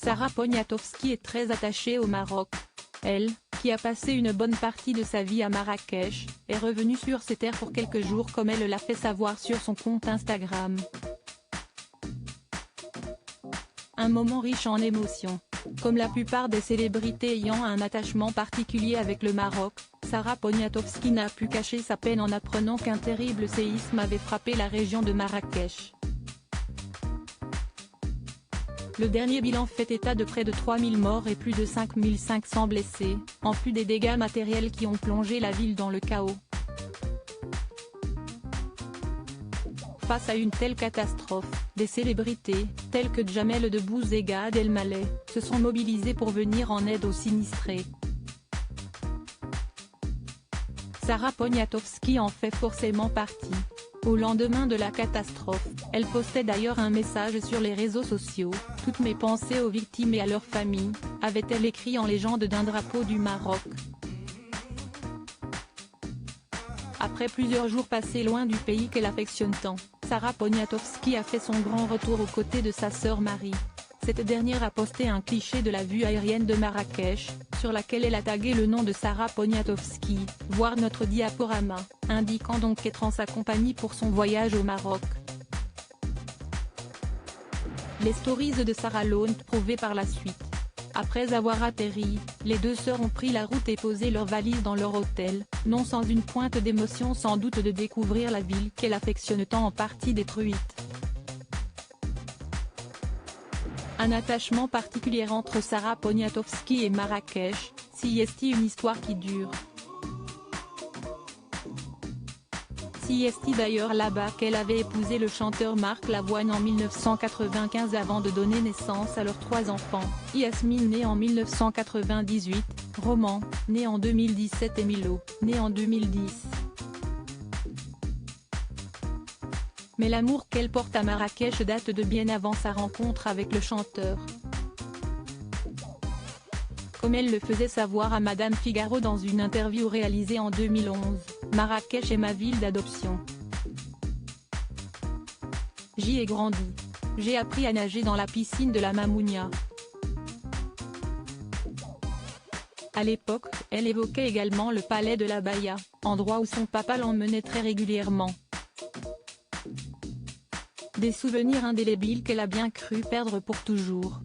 Sarah Poniatowski est très attachée au Maroc. Elle, qui a passé une bonne partie de sa vie à Marrakech, est revenue sur ses terres pour quelques jours comme elle l'a fait savoir sur son compte Instagram. Un moment riche en émotions. Comme la plupart des célébrités ayant un attachement particulier avec le Maroc, Sarah Poniatowski n'a pu cacher sa peine en apprenant qu'un terrible séisme avait frappé la région de Marrakech. Le dernier bilan fait état de près de 3000 morts et plus de 5500 blessés, en plus des dégâts matériels qui ont plongé la ville dans le chaos. Face à une telle catastrophe, des célébrités, telles que Jamel Debbouze et Gad Elmaleh, se sont mobilisées pour venir en aide aux sinistrés. Sarah Poniatowski en fait forcément partie. Au lendemain de la catastrophe, elle postait d'ailleurs un message sur les réseaux sociaux, « Toutes mes pensées aux victimes et à leurs familles », avait-elle écrit en légende d'un drapeau du Maroc. Après plusieurs jours passés loin du pays qu'elle affectionne tant, Sarah Poniatowski a fait son grand retour aux côtés de sa sœur Marie. Cette dernière a posté un cliché de la vue aérienne de Marrakech, sur laquelle elle a tagué le nom de Sarah Poniatowski, voir notre diaporama, indiquant donc qu'être en sa compagnie pour son voyage au Maroc. Les stories de Sarah l'ont prouvé par la suite. Après avoir atterri, les deux sœurs ont pris la route et posé leurs valises dans leur hôtel, non sans une pointe d'émotion sans doute de découvrir la ville qu'elle affectionne tant en partie détruite. Un attachement particulier entre Sarah Poniatowski et Marrakech, si est une histoire qui dure. Si est d'ailleurs là-bas qu'elle avait épousé le chanteur Marc Lavoine en 1995 avant de donner naissance à leurs 3 enfants, Yasmine née en 1998, Roman, né en 2017 et Milo, né en 2010. Mais l'amour qu'elle porte à Marrakech date de bien avant sa rencontre avec le chanteur. Comme elle le faisait savoir à Madame Figaro dans une interview réalisée en 2011, Marrakech est ma ville d'adoption. J'y ai grandi. J'ai appris à nager dans la piscine de la Mamounia. À l'époque, elle évoquait également le palais de la Baïa, endroit où son papa l'emmenait très régulièrement. Des souvenirs indélébiles qu'elle a bien cru perdre pour toujours.